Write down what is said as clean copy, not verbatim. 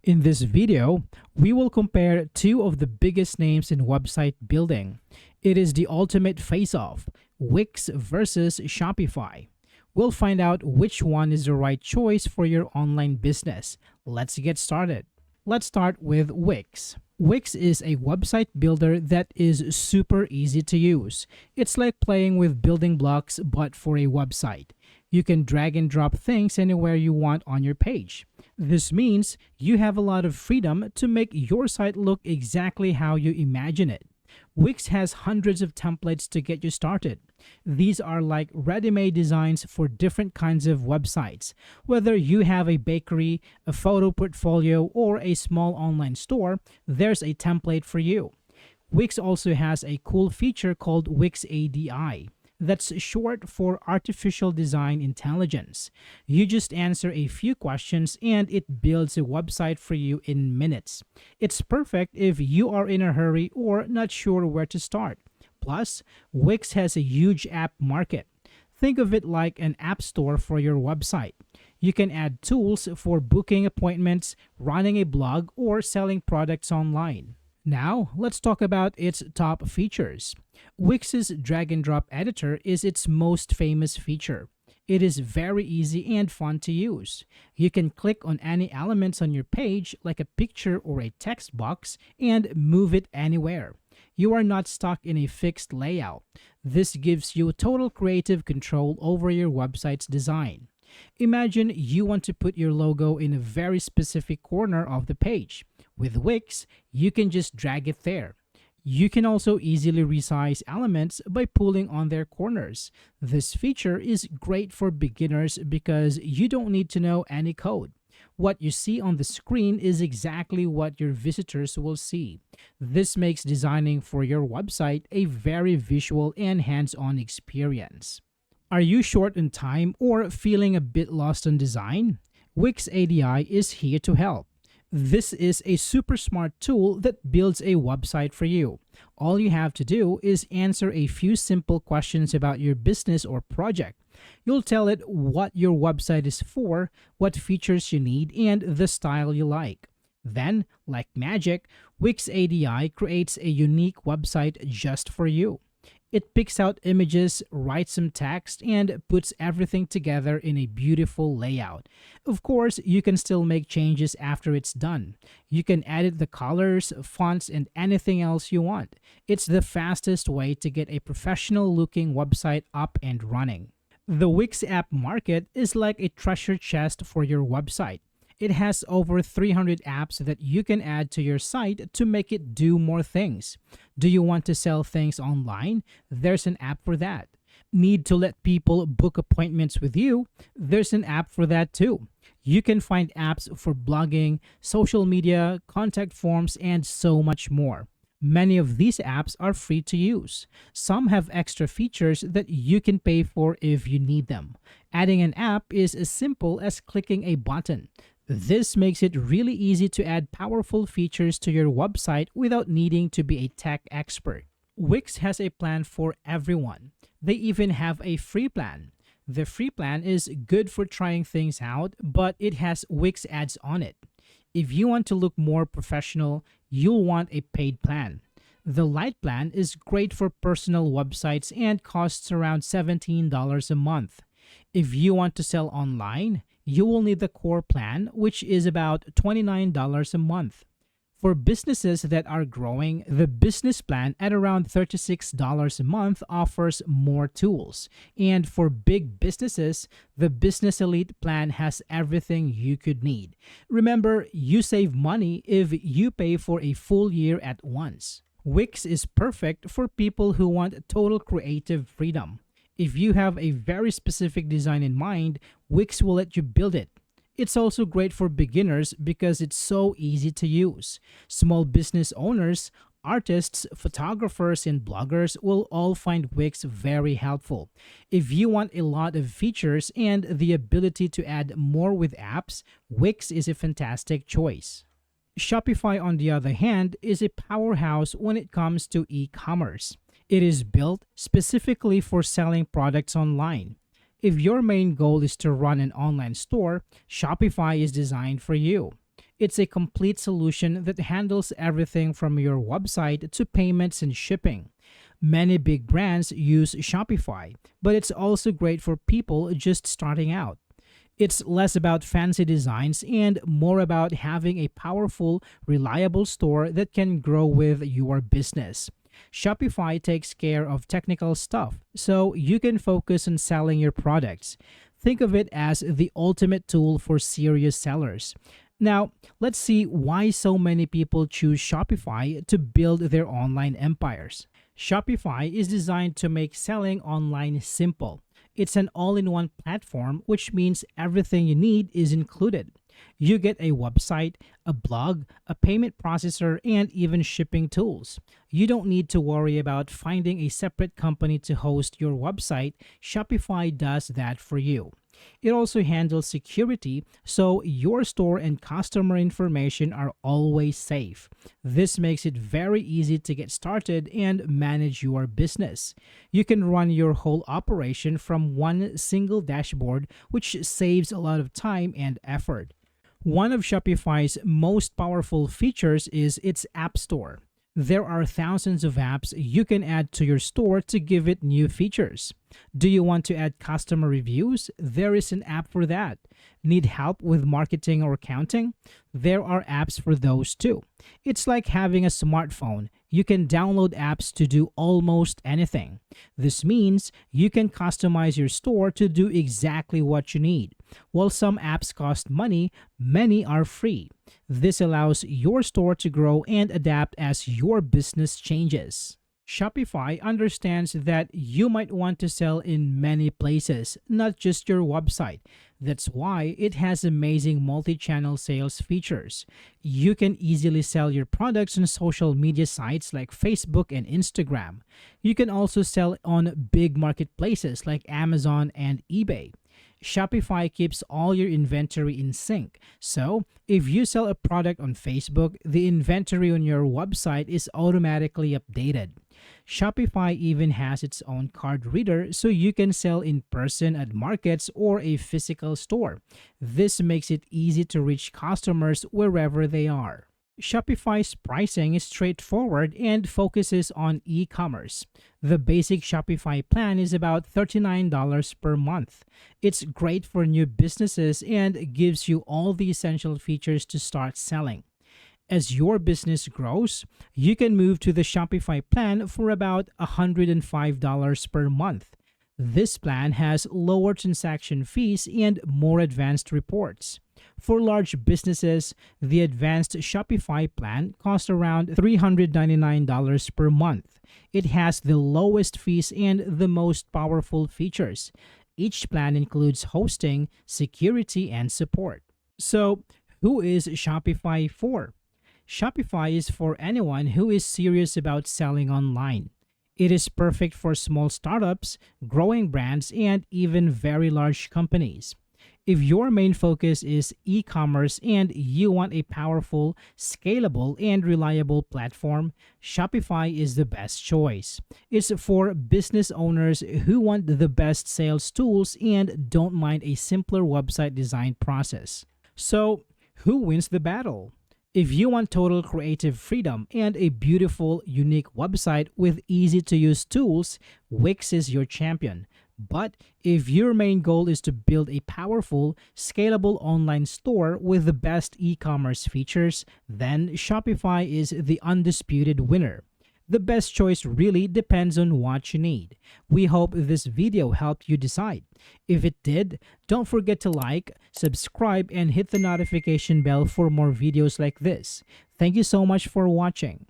In this video, we will compare two of the biggest names in website building. It is the ultimate face-off, Wix versus Shopify. We'll find out which one is the right choice for your online business. Let's get started. Let's start with Wix. Wix is a website builder that is super easy to use. It's like playing with building blocks but for a website. You can drag and drop things anywhere you want on your page. This means you have a lot of freedom to make your site look exactly how you imagine it. Wix has hundreds of templates to get you started. These are like ready-made designs for different kinds of websites. Whether you have a bakery, a photo portfolio, or a small online store, there's a template for you. Wix also has a cool feature called Wix ADI. That's short for Artificial Design Intelligence. You just answer a few questions and it builds a website for you in minutes. It's perfect if you are in a hurry or not sure where to start. Plus, Wix has a huge app market. Think of it like an app store for your website. You can add tools for booking appointments, running a blog, or selling products online. Now, let's talk about its top features. Wix's drag and drop editor is its most famous feature. It is very easy and fun to use. You can click on any elements on your page, like a picture or a text box, and move it anywhere. You are not stuck in a fixed layout. This gives you total creative control over your website's design. Imagine you want to put your logo in a very specific corner of the page. With Wix, you can just drag it there. You can also easily resize elements by pulling on their corners. This feature is great for beginners because you don't need to know any code. What you see on the screen is exactly what your visitors will see. This makes designing for your website a very visual and hands-on experience. Are you short on time or feeling a bit lost on design? Wix ADI is here to help. This is a super smart tool that builds a website for you. All you have to do is answer a few simple questions about your business or project. You'll tell it what your website is for, what features you need, and the style you like. Then, like magic, Wix ADI creates a unique website just for you. It picks out images, writes some text, and puts everything together in a beautiful layout. Of course, you can still make changes after it's done. You can edit the colors, fonts, and anything else you want. It's the fastest way to get a professional-looking website up and running. The Wix app market is like a treasure chest for your website. It has over 300 apps that you can add to your site to make it do more things. Do you want to sell things online? There's an app for that. Need to let people book appointments with you? There's an app for that too. You can find apps for blogging, social media, contact forms, and so much more. Many of these apps are free to use. Some have extra features that you can pay for if you need them. Adding an app is as simple as clicking a button. This makes it really easy to add powerful features to your website without needing to be a tech expert. Wix has a plan for everyone. They even have a free plan. The free plan is good for trying things out, but it has Wix ads on it. If you want to look more professional, you'll want a paid plan. The Lite plan is great for personal websites and costs around $17 a month. If you want to sell online, you will need the core plan, which is about $29 a month. For businesses that are growing, the business plan at around $36 a month offers more tools. And for big businesses, the Business Elite plan has everything you could need. Remember, you save money if you pay for a full year at once. Wix is perfect for people who want total creative freedom. If you have a very specific design in mind, Wix will let you build it. It's also great for beginners because it's so easy to use. Small business owners, artists, photographers, and bloggers will all find Wix very helpful. If you want a lot of features and the ability to add more with apps, Wix is a fantastic choice. Shopify, on the other hand, is a powerhouse when it comes to e-commerce. It is built specifically for selling products online. If your main goal is to run an online store, Shopify is designed for you. It's a complete solution that handles everything from your website to payments and shipping. Many big brands use Shopify, but it's also great for people just starting out. It's less about fancy designs and more about having a powerful, reliable store that can grow with your business. Shopify takes care of technical stuff, so you can focus on selling your products. Think of it as the ultimate tool for serious sellers. Now, let's see why so many people choose Shopify to build their online empires. Shopify is designed to make selling online simple. It's an all in one platform, which means everything you need is included. You get a website, a blog, a payment processor, and even shipping tools. You don't need to worry about finding a separate company to host your website. Shopify does that for you. It also handles security, so your store and customer information are always safe. This makes it very easy to get started and manage your business. You can run your whole operation from one single dashboard, which saves a lot of time and effort. One of Shopify's most powerful features is its App Store. There are thousands of apps you can add to your store to give it new features. Do you want to add customer reviews? There is an app for that. Need help with marketing or accounting? There are apps for those too. It's like having a smartphone. You can download apps to do almost anything. This means you can customize your store to do exactly what you need. While some apps cost money, many are free. This allows your store to grow and adapt as your business changes. Shopify understands that you might want to sell in many places, not just your website. That's why it has amazing multi-channel sales features. You can easily sell your products on social media sites like Facebook and Instagram. You can also sell on big marketplaces like Amazon and eBay. Shopify keeps all your inventory in sync. So, if you sell a product on Facebook, the inventory on your website is automatically updated. Shopify even has its own card reader so you can sell in person at markets or a physical store. This makes it easy to reach customers wherever they are. Shopify's pricing is straightforward and focuses on e-commerce. The basic Shopify plan is about $39 per month. It's great for new businesses and gives you all the essential features to start selling. As your business grows, you can move to the Shopify plan for about $105 per month. This plan has lower transaction fees and more advanced reports. For large businesses, the advanced Shopify plan costs around $399 per month. It has the lowest fees and the most powerful features. Each plan includes hosting, security, and support. So, who is Shopify for? Shopify is for anyone who is serious about selling online. It is perfect for small startups, growing brands, and even very large companies. If your main focus is e-commerce and you want a powerful, scalable, and reliable platform, Shopify is the best choice. It's for business owners who want the best sales tools and don't mind a simpler website design process. So, who wins the battle? If you want total creative freedom and a beautiful, unique website with easy-to-use tools, Wix is your champion. But if your main goal is to build a powerful, scalable online store with the best e-commerce features, then Shopify is the undisputed winner. The best choice really depends on what you need. We hope this video helped you decide. If it did, don't forget to like, subscribe, and hit the notification bell for more videos like this. Thank you so much for watching.